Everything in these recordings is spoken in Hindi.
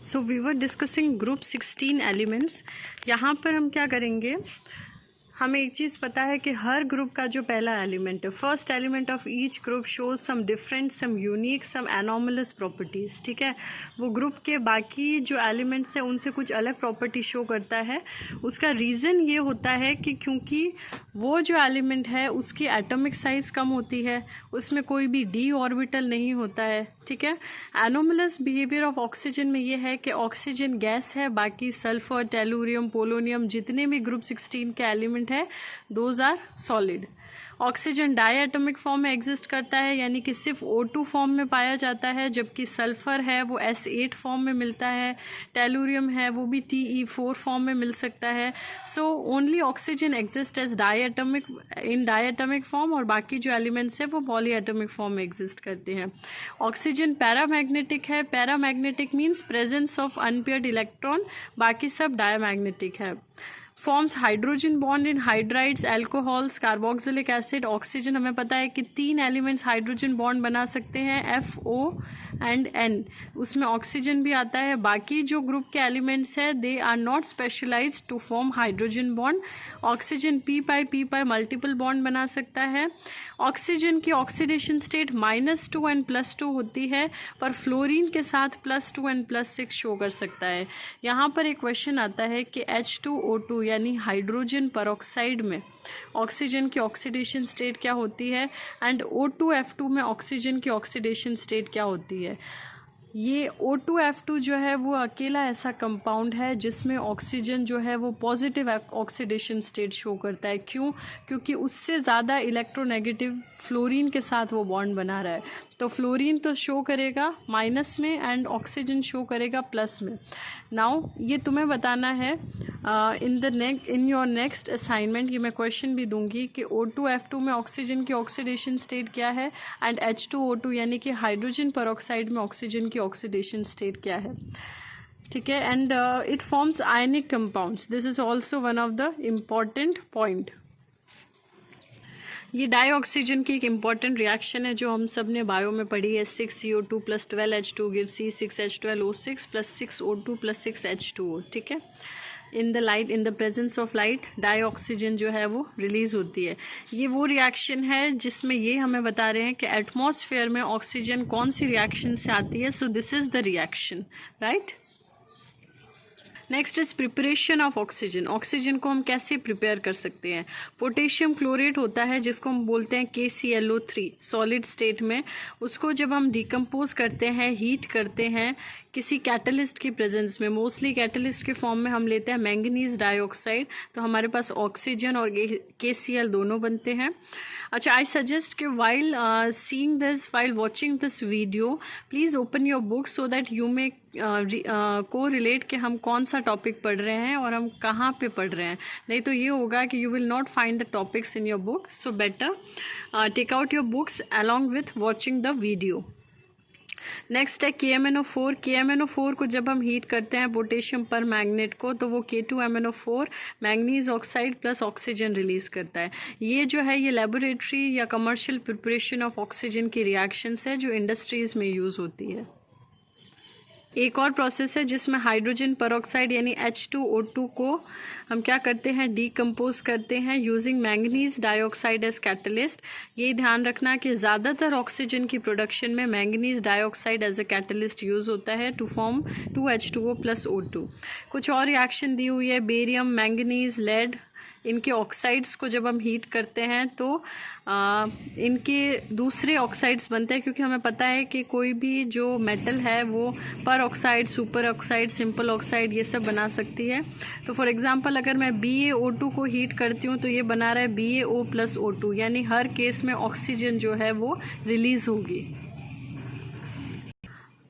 So we were discussing group 16 elements. यहाँ पर हम क्या करेंगे, हमें एक चीज़ पता है कि हर ग्रुप का जो पहला एलिमेंट है, first element of each group shows some different, some unique, some anomalous properties. ठीक है, वो ग्रुप के बाकी जो एलिमेंट्स हैं उनसे कुछ अलग प्रॉपर्टी शो करता है। उसका रीज़न ये होता है कि क्योंकि वो जो एलिमेंट है उसकी एटॉमिक साइज़ कम होती है, उसमें कोई भी डी ऑर्बिटल नहीं होता है। ठीक है, एनोमलस बिहेवियर ऑफ ऑक्सीजन में ये है कि ऑक्सीजन गैस है, बाकी सल्फर, टेलुरियम, पोलोनियम जितने भी ग्रुप 16 के एलिमेंट है those are solid. Oxygen diatomic form में एग्जिस्ट करता है, यानी कि सिर्फ O2 फॉर्म में पाया जाता है, जबकि सल्फर है वो S8 फॉर्म में मिलता है, टेलुरियम है वो भी Te4 फॉर्म में मिल सकता है। So only oxygen exist as diatomic form, और बाकी जो एलिमेंट्स है वो पॉलीएटॉमिक फॉर्म में एग्जिस्ट करते हैं। ऑक्सीजन पैरामैग्नेटिक है, paramagnetic means presence of unpaired electron, बाकी सब डायमैग्नेटिक है। Forms hydrogen bond in hydrides, alcohols, carboxylic acid. Oxygen हमें पता है कि 3 एलिमेंट्स हाइड्रोजन बॉन्ड बना सकते हैं, FO एंड N, उसमें ऑक्सीजन भी आता है। बाकी जो ग्रुप के एलिमेंट्स है they are not specialised to form hydrogen bond. Oxygen P पर मल्टीपल बॉन्ड बना सकता है। ऑक्सीजन की ऑक्सीडेशन स्टेट -2 एंड +2 होती है, पर फ्लोरीन के साथ +2 एंड +6 शो कर सकता है। यहाँ पर एक क्वेश्चन आता है कि H2O2 यानी हाइड्रोजन परऑक्साइड में ऑक्सीजन की ऑक्सीडेशन स्टेट क्या होती है, एंड O2F2 में ऑक्सीजन की ऑक्सीडेशन स्टेट क्या होती है। ये O2F2 जो है वो अकेला ऐसा कंपाउंड है जिसमें ऑक्सीजन जो है वो पॉजिटिव ऑक्सीडेशन स्टेट शो करता है। क्यों? क्योंकि उससे ज़्यादा इलेक्ट्रोनेगेटिव फ्लोरीन के साथ वो बॉन्ड बना रहा है, तो फ्लोरीन तो शो करेगा माइनस में एंड ऑक्सीजन शो करेगा प्लस में। नाउ ये तुम्हें बताना है इन योर नेक्स्ट असाइनमेंट, ये मैं क्वेश्चन भी दूंगी कि O2F2 में ऑक्सीजन की ऑक्सीडेशन स्टेट क्या है, एंड H2O2 यानी कि हाइड्रोजन परऑक्साइड में ऑक्सीजन की ऑक्सीडेशन स्टेट क्या है। ठीक है, and it forms ionic compounds, this is also one of the important point. ये डाइऑक्सीजन की एक इम्पॉर्टेंट रिएक्शन है जो हम सब ने बायो में पढ़ी है। 6CO2 + 12H2 gives C6H12O6 + 6O2 + 6H2O। ठीक है, in the presence of light dioxygen जो है वो रिलीज होती है। ये वो रिएक्शन है जिसमें ये हमें बता रहे हैं कि एटमॉस्फेयर में ऑक्सीजन कौन सी रिएक्शन से आती है। So this is the reaction, right. Next is preparation of oxygen. Oxygen को हम कैसे प्रिपेयर कर सकते हैं। पोटेशियम क्लोरेट होता है जिसको हम बोलते हैं KClO3 सॉलिड स्टेट में, उसको जब हम डिकम्पोज करते हैं, हीट करते हैं किसी कैटलिस्ट की प्रेजेंस में, मोस्टली कैटलिस्ट के फॉर्म में हम लेते हैं मैंगनीज डाइऑक्साइड, तो हमारे पास ऑक्सीजन और KCl दोनों बनते हैं। अच्छा, आई सजेस्ट कि while seeing this, while watching this video, please open your book so that you may को रिलेट कि हम कौन सा टॉपिक पढ़ रहे हैं और हम कहाँ पे पढ़ रहे हैं। नहीं तो ये होगा कि you will not find the topics in your book, so better take out your books along with watching the video. Next है KMnO4। KMnO4 को जब हम हीट करते हैं पोटेशियम पर मैग्नेट को, तो वो K2MnO4 manganese oxide plus oxygen release करता है। ये जो है ये लेबोरेटरी या कमर्शियल प्रिपरेशन ऑफ ऑक्सीजन की रिएक्शंस है जो इंडस्ट्रीज में यूज़ होती है। एक और प्रोसेस है जिसमें हाइड्रोजन परऑक्साइड यानी H2O2 को हम क्या करते हैं, डीकम्पोज करते हैं using manganese dioxide as catalyst. ये ध्यान रखना कि ज़्यादातर ऑक्सीजन की प्रोडक्शन में manganese dioxide as a catalyst use होता है टू फॉर्म 2H2O + O2। कुछ और रिएक्शन दी हुई है, बेरियम, मैंगनीज, लेड, इनके ऑक्साइड्स को जब हम हीट करते हैं तो इनके दूसरे ऑक्साइड्स बनते हैं, क्योंकि हमें पता है कि कोई भी जो मेटल है वो पर oxide, super oxide, simple oxide ये सब बना सकती है। तो फॉर एग्जांपल अगर मैं BaO2 को हीट करती हूँ तो ये बना रहा है BaO + O2, यानी हर केस में ऑक्सीजन जो है वो रिलीज होगी।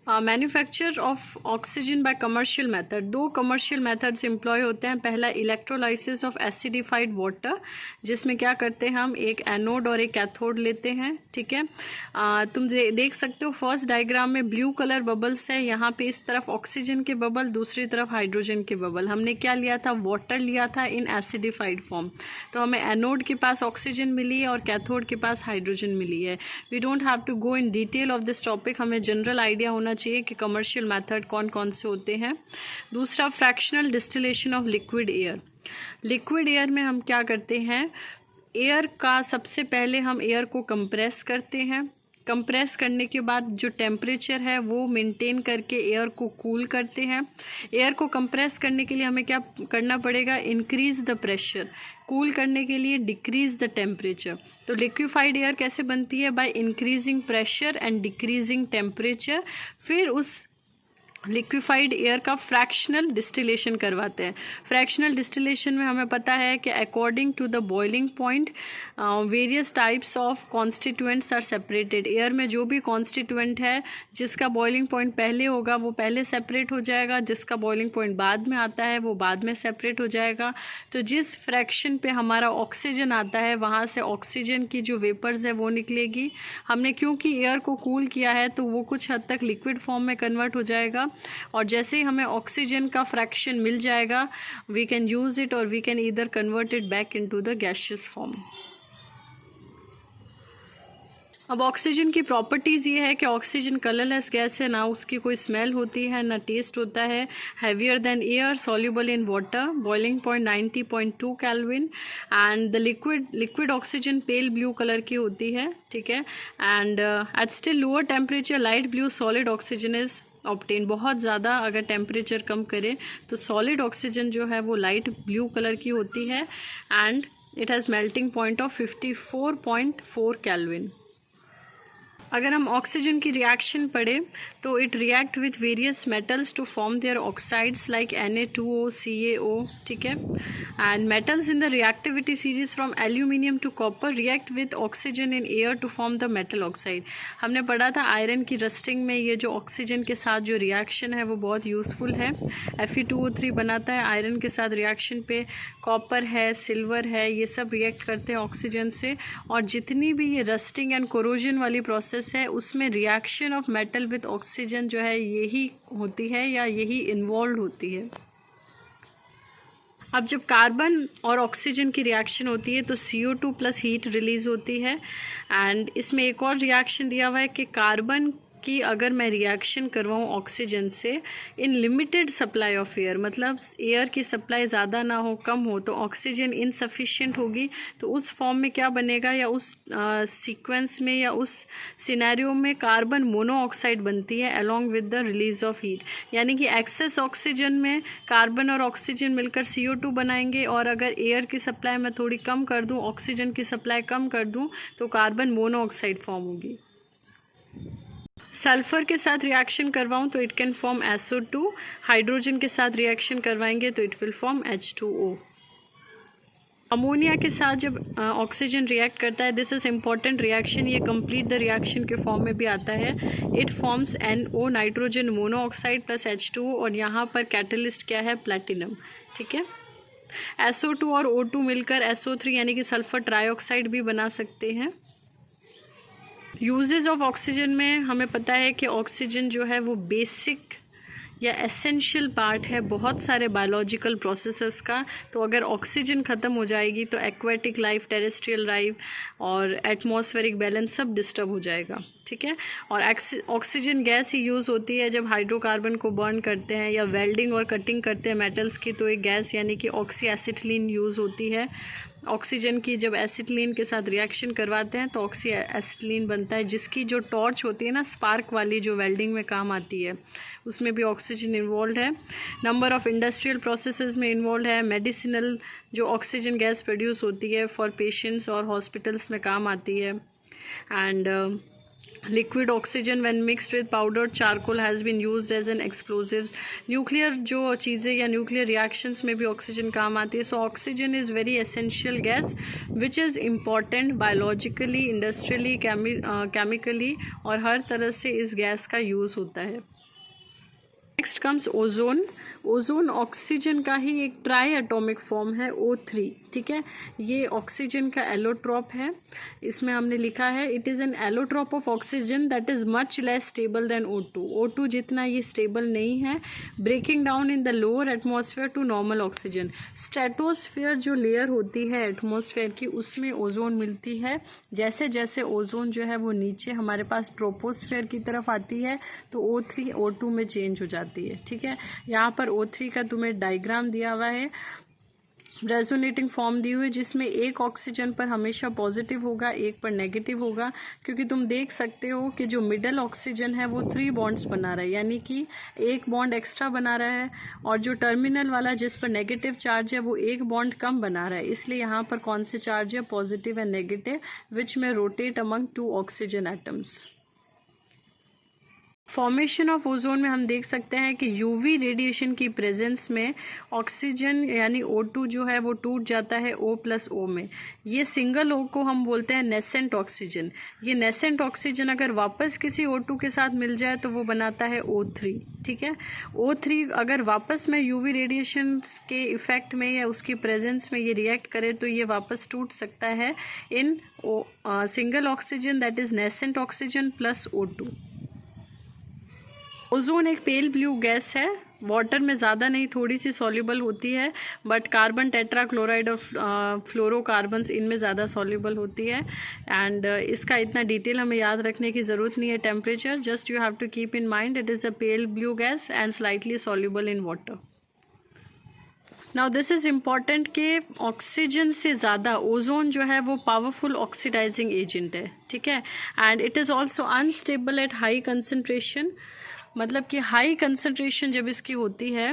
Manufacture of oxygen by commercial method. 2 commercial methods employ होते हैं। पहला इलेक्ट्रोलाइसिस ऑफ एसिडिफाइड वाटर, जिसमें क्या करते हैं हम एक एनोड और एक कैथोड लेते हैं। ठीक है, तुम देख सकते हो फर्स्ट डायग्राम में ब्लू कलर बबल्स है, यहाँ पे इस तरफ ऑक्सीजन के बबल, दूसरी तरफ हाइड्रोजन के बबल। हमने क्या लिया था, वाटर लिया था इन एसिडिफाइड फॉर्म, तो हमें एनोड के पास ऑक्सीजन मिली है और कैथोड के पास हाइड्रोजन मिली है। We don't have to go in detail of this topic, हमें जनरल आइडिया होना चाहिए कि कमर्शियल मेथड कौन कौन से होते हैं। दूसरा, fractional distillation of liquid air. Liquid air में हम क्या करते हैं, एयर का सबसे पहले हम एयर को कंप्रेस करते हैं। कंप्रेस करने के बाद जो टेम्परेचर है वो मेंटेन करके एयर को कूल करते हैं। एयर को कंप्रेस करने के लिए हमें क्या करना पड़ेगा, इंक्रीज़ द प्रेशर। कूल करने के लिए डिक्रीज़ द टेम्परेचर। तो लिक्विफाइड एयर कैसे बनती है, by increasing pressure and decreasing temperature. फिर उस लिक्विफाइड एयर का फ्रैक्शनल डिस्टिलेशन करवाते हैं। फ्रैक्शनल डिस्टिलेशन में हमें पता है कि according to the boiling point various types of constituents are separated. Air में जो भी कॉन्स्टिट्यूएंट है जिसका बॉइलिंग पॉइंट पहले होगा वो पहले सेपरेट हो जाएगा, जिसका बॉइलिंग पॉइंट बाद में आता है वो बाद में सेपरेट हो जाएगा। तो जिस फ्रैक्शन पे हमारा ऑक्सीजन आता है वहाँ से ऑक्सीजन की जो वेपर्स है वो निकलेगी। हमने क्योंकि एयर को कूल किया है तो वो कुछ हद तक लिक्विड फॉर्म में कन्वर्ट हो जाएगा, और जैसे ही हमें ऑक्सीजन का फ्रैक्शन मिल जाएगा वी कैन यूज़ इट और we can either convert it back into the gaseous form. अब ऑक्सीजन की प्रॉपर्टीज़ ये है कि ऑक्सीजन कलरलेस गैस है, ना उसकी कोई स्मेल होती है ना टेस्ट होता है। Heavier than air, soluble in water, boiling point 90.2 kelvin, and the liquid oxygen pale blue colour की होती है, ठीक है। And at still lower temperature light blue solid oxygen is obtain. बहुत ज़्यादा अगर टेम्परेचर कम करे तो सॉलिड ऑक्सीजन जो है वो लाइट ब्लू कलर की होती है, and it has melting point of 54.4 kelvin. अगर हम ऑक्सीजन की रिएक्शन पढ़े तो it react with various metals to form their oxides like Na2O, CaO, ठीक है। And metals in the reactivity series from aluminium to copper react with oxygen in air to form the metal oxide. हमने पढ़ा था आयरन की रस्टिंग में ये जो ऑक्सीजन के साथ जो रिएक्शन है वो बहुत यूज़फुल है। Fe2O3 बनाता है आयरन के साथ रिएक्शन पे, कॉपर है, सिल्वर है, ये सब रिएक्ट करते हैं ऑक्सीजन से। और जितनी भी ये रस्टिंग एंड कोरोजन वाली प्रोसेस है उसमें reaction of metal with oxygen जो है यही होती है या यही इन्वॉल्व होती है। अब जब कार्बन और ऑक्सीजन की रिएक्शन होती है तो CO2 प्लस हीट रिलीज होती है। एंड इसमें एक और रिएक्शन दिया हुआ है कि कार्बन कि अगर मैं रिएक्शन करवाऊँ ऑक्सीजन से in limited supply of air, मतलब एयर की सप्लाई ज़्यादा ना हो, कम हो, तो ऑक्सीजन इनसफिशिएंट होगी। तो उस फॉर्म में क्या बनेगा, या उस सीक्वेंस में या उस सिनेरियो में कार्बन मोनोऑक्साइड बनती है along with the release of heat. यानी कि एक्सेस ऑक्सीजन में कार्बन और ऑक्सीजन मिलकर CO2 बनाएंगे, और अगर एयर की सप्लाई मैं थोड़ी कम कर दूँ, ऑक्सीजन की सप्लाई कम कर दूँ, तो कार्बन मोनोऑक्साइड फॉर्म होगी। सल्फर के साथ रिएक्शन करवाऊँ तो it can form SO2, hydrogen के साथ रिएक्शन करवाएंगे तो it will form H2O। Ammonia के साथ जब ऑक्सीजन रिएक्ट करता है, दिस इज इम्पॉर्टेंट रिएक्शन, ये कंप्लीट द रिएक्शन के फॉर्म में भी आता है। It forms NO, nitrogen monoxide plus H2O, और यहाँ पर कैटलिस्ट क्या है, प्लैटिनम, ठीक है। SO2 और O2 मिलकर SO3 यानी कि सल्फर ट्राइऑक्साइड भी बना सकते हैं। यूजेस ऑफ ऑक्सीजन में हमें पता है कि ऑक्सीजन जो है वो बेसिक या एसेंशियल पार्ट है बहुत सारे बायोलॉजिकल प्रोसेसेस का। तो अगर ऑक्सीजन ख़त्म हो जाएगी तो एक्वेटिक लाइफ, टेरेस्ट्रियल लाइफ और एटमॉस्फेरिक बैलेंस सब डिस्टर्ब हो जाएगा, ठीक है। और ऑक्सीजन गैस ही यूज़ होती है जब हाइड्रोकार्बन को बर्न करते हैं या वेल्डिंग और कटिंग करते हैं मेटल्स की, तो एक गैस यानी कि ऑक्सी एसिटिलीन यूज़ होती है। ऑक्सीजन की जब एसिटिलीन के साथ रिएक्शन करवाते हैं तो ऑक्सी एसिटिलीन बनता है, जिसकी जो टॉर्च होती है ना, स्पार्क वाली, जो वेल्डिंग में काम आती है, उसमें भी ऑक्सीजन इन्वॉल्व है। नंबर ऑफ़ इंडस्ट्रियल प्रोसेसेस में इन्वॉल्व है। मेडिसिनल जो ऑक्सीजन गैस प्रोड्यूस होती है फॉर पेशेंट्स और हॉस्पिटल्स में काम आती है। And liquid oxygen when mixed with powdered charcoal has been used as an explosives. Nuclear जो चीज़ें या न्यूक्लियर रिएक्शंस में भी ऑक्सीजन काम आती है। So oxygen is very essential gas which is important biologically, industrially, chemically, और हर तरह से इस गैस का यूज़ होता है। Next comes ozone. Ozone oxygen का ही एक ट्राई एटॉमिक फॉर्म है O3, ठीक है। ये ऑक्सीजन का एलोट्रॉप है। इसमें हमने लिखा है it is an allotrope of oxygen that is much less stable than O2। O2 जितना ये स्टेबल नहीं है, breaking down in the lower atmosphere to normal oxygen. Stratosphere जो लेयर होती है एटमॉस्फेयर की, उसमें ओजोन मिलती है। जैसे जैसे ओजोन जो है वो नीचे हमारे पास ट्रोपोस्फेयर की तरफ आती है तो O3 O2 में चेंज हो जाती है, ठीक है। यहाँ पर O3 का तुम्हें डायग्राम दिया हुआ है, रेजोनेटिंग फॉर्म दी हुई, जिसमें एक ऑक्सीजन पर हमेशा पॉजिटिव होगा, एक पर नेगेटिव होगा, क्योंकि तुम देख सकते हो कि जो मिडल ऑक्सीजन है वो 3 बॉन्ड्स बना रहा है, यानी कि एक बॉन्ड एक्स्ट्रा बना रहा है, और जो टर्मिनल वाला जिस पर नेगेटिव चार्ज है वो एक बॉन्ड कम बना रहा है। इसलिए यहाँ पर कौन से चार्ज है, पॉजिटिव एंड नेगेटिव, विच में rotate among 2 oxygen atoms. Formation of ozone में हम देख सकते हैं कि यूवी रेडिएशन की प्रेजेंस में ऑक्सीजन यानी O2 जो है वो टूट जाता है O+O में। ये सिंगल O को हम बोलते हैं नेसेंट ऑक्सीजन। ये नेसेंट ऑक्सीजन अगर वापस किसी O2 के साथ मिल जाए तो वो बनाता है O3, ठीक है। O3 अगर वापस में यूवी रेडिएशन के इफेक्ट में या उसकी प्रेजेंस में ये रिएक्ट करे तो ये वापस टूट सकता है in single oxygen that is nascent oxygen plus O2। Ozone एक पेल ब्लू गैस है, वाटर में ज़्यादा नहीं, थोड़ी सी सॉल्युबल होती है, बट कार्बन टेट्राक्लोराइड और फ्लोरोकार्बन्स इनमें ज़्यादा सॉल्युबल होती है। एंड इसका इतना डिटेल हमें याद रखने की ज़रूरत नहीं है। Temperature just you have to keep in mind it is a pale blue gas and slightly soluble in water. Now this is important कि ऑक्सीजन से ज़्यादा ओजोन जो है वो पावरफुल ऑक्सीडाइजिंग एजेंट है, ठीक है। And it is also unstable at high concentration, मतलब कि हाई कंसंट्रेशन जब इसकी होती है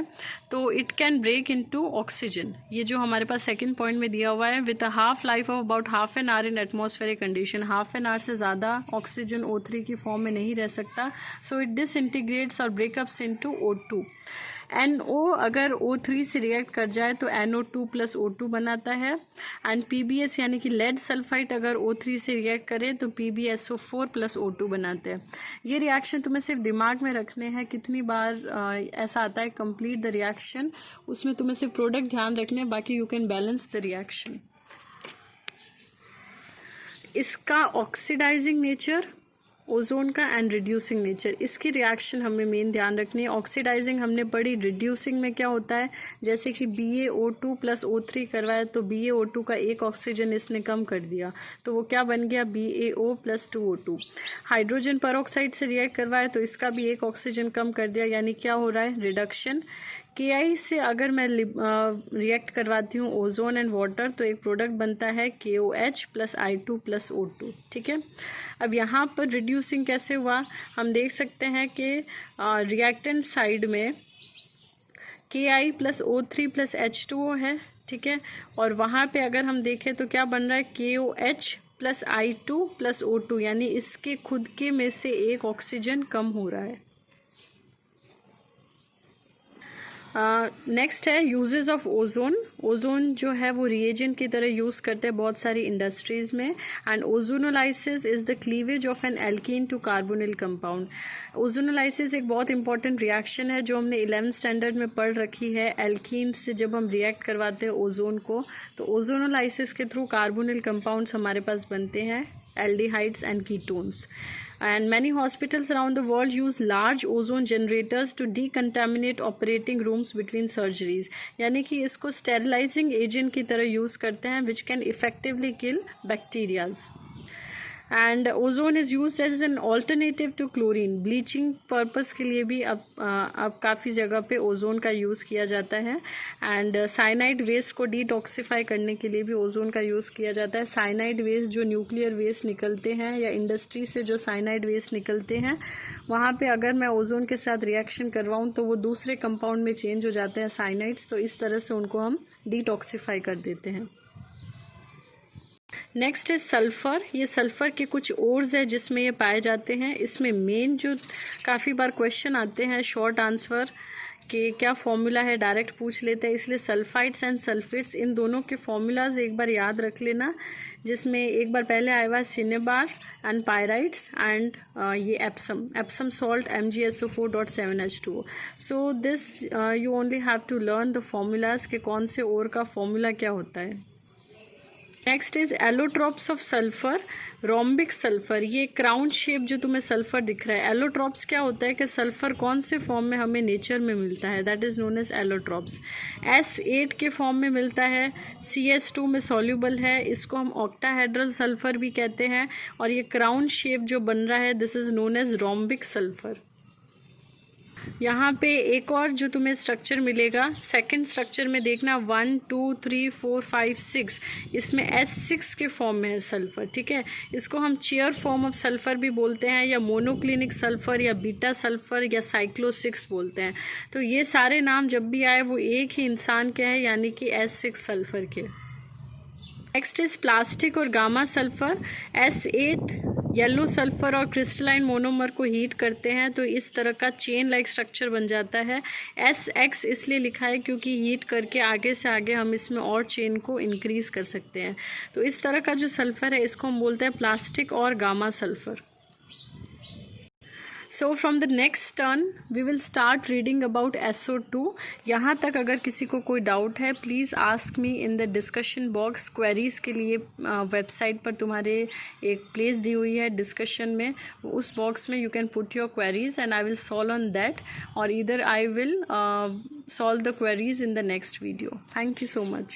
तो it can break into oxygen. ये जो हमारे पास सेकंड पॉइंट में दिया हुआ है, with a half life of about half an hour in atmospheric condition. Half an hour से ज़्यादा ऑक्सीजन O3 की फॉर्म में नहीं रह सकता, सो इट डिसइंटीग्रेट्स और ब्रेकअप्स इनटू O2। NO अगर O3 से रिएक्ट कर जाए तो NO2 प्लस O2 बनाता है। एंड PbS यानी कि लेड सल्फाइड अगर O3 से रिएक्ट करे तो PbSO4 प्लस O2 बनाते हैं। ये रिएक्शन तुम्हें सिर्फ दिमाग में रखने हैं, कितनी बार ऐसा आता है कंप्लीट द रिएक्शन, उसमें तुम्हें सिर्फ प्रोडक्ट ध्यान रखने हैं, बाकी you can balance the reaction. इसका ऑक्सीडाइजिंग नेचर ओजोन का एंड रिड्यूसिंग नेचर, इसकी रिएक्शन हमें मेन ध्यान रखनी है। ऑक्सीडाइजिंग हमने पढ़ी, रिड्यूसिंग में क्या होता है, जैसे कि BaO2 प्लस O3 करवाया तो BaO2 का एक ऑक्सीजन इसने कम कर दिया तो वो क्या बन गया, BaO plus 2O2। Hydrogen peroxide से रिएक्ट करवाया तो इसका भी एक ऑक्सीजन कम कर दिया, यानी क्या हो रहा है, रिडक्शन। KI से अगर मैं रिएक्ट करवाती हूँ ओजोन एंड वाटर तो एक प्रोडक्ट बनता है KOH plus I2 plus O2, ठीक है। अब यहाँ पर रिड्यूसिंग कैसे हुआ, हम देख सकते हैं कि रिएक्टेंट साइड में KI plus O3 plus H2O है, ठीक है। और वहाँ पे अगर हम देखें तो क्या बन रहा है, KOH plus I2 plus O2, यानी इसके खुद के में से एक ऑक्सीजन कम हो रहा है। नेक्स्ट है यूजेस ऑफ ओजोन। ओजोन जो है वो रिएजेंट की तरह यूज़ करते हैं बहुत सारी इंडस्ट्रीज़ में। And ozonolysis is the cleavage of an alkene to carbonyl compound. Ozonolysis एक बहुत इंपॉर्टेंट रिएक्शन है जो हमने 11th स्टैंडर्ड में पढ़ रखी है। एल्कीन से जब हम रिएक्ट करवाते हैं ओजोन को तो ओजोनोलाइसिस के थ्रू कार्बोनिल कंपाउंड्स हमारे पास बनते हैं, aldehydes and ketones. And many hospitals around the world use large ozone generators to decontaminate operating rooms between surgeries, यानी कि इसको sterilizing agent की तरह यूज़ करते हैं which can effectively kill bacterias. And ozone is used as an alternative to chlorine. Bleaching purpose के लिए भी अब काफ़ी जगह पे ओजोन का यूज़ किया जाता है। एंड साइनाइड वेस्ट को डिटॉक्सिफाई करने के लिए भी ओजोन का यूज़ किया जाता है। साइनाइड वेस्ट जो न्यूक्लियर वेस्ट निकलते हैं या इंडस्ट्री से जो साइनाइड वेस्ट निकलते हैं, वहाँ पे अगर मैं ओजोन के साथ रिएक्शन करवाऊँ तो वो दूसरे कंपाउंड में चेंज हो जाते हैं साइनाइड्स, तो इस तरह से उनको हम डिटॉक्सिफाई कर देते हैं। नेक्स्ट है सल्फ़र। ये सल्फ़र के कुछ ओर्स है जिसमें ये पाए जाते हैं। इसमें मेन जो काफ़ी बार क्वेश्चन आते हैं शॉर्ट आंसर कि क्या फॉर्मूला है, डायरेक्ट पूछ लेते हैं, इसलिए सल्फाइड्स एंड सल्फेट्स इन दोनों के फॉर्मूलाज एक बार याद रख लेना, जिसमें एक बार पहले आया हुआ सिनेबार एंड पायराइड्स एंड ये Epsom salt MgSO4.7H2O. So this you only have to learn the formulas के कौन से और का फॉर्मूला क्या होता है. Next is allotropes of sulphur, rhombic sulphur. ये क्राउन शेप जो तुम्हें सल्फर दिख रहा है, एलोट्रॉप्स क्या होता है कि सल्फर कौन से फॉर्म में हमें नेचर में मिलता है, that is known as allotropes. S8 के फॉर्म में मिलता है, CS2 में सॉल्यूबल है, इसको हम ऑक्टाहेड्रल सल्फर भी कहते हैं. और ये क्राउन शेप जो बन रहा है this is known as rhombic sulphur. यहाँ पे एक और जो तुम्हें स्ट्रक्चर मिलेगा, सेकंड स्ट्रक्चर में देखना 1 2 3 4 5 6, इसमें S6 के फॉर्म में है सल्फर. ठीक है, इसको हम चेयर फॉर्म ऑफ सल्फर भी बोलते हैं, या मोनोक्लिनिक सल्फर, या बीटा सल्फर, या साइक्लो6 बोलते हैं. तो ये सारे नाम जब भी आए वो एक ही इंसान के हैं, यानी कि S6 सल्फर के. नेक्स्ट इज प्लास्टिक और gamma sulphur. S8 yellow sulphur और क्रिस्टलाइन मोनोमर को हीट करते हैं तो इस तरह का चेन लाइक स्ट्रक्चर बन जाता है. SX इसलिए लिखा है क्योंकि हीट करके आगे से आगे हम इसमें और चेन को इंक्रीज कर सकते हैं. तो इस तरह का जो सल्फर है इसको हम बोलते हैं प्लास्टिक और gamma sulphur. So from the next turn we will start reading about SO2. यहाँ तक अगर किसी को कोई डाउट है please ask me in the discussion box. Queries के लिए वेबसाइट पर तुम्हारे एक प्लेस दी हुई है डिस्कशन में, उस बॉक्स में you can put your queries and I will solve on that, और इधर I will solve the queries in the next video. Thank you so much.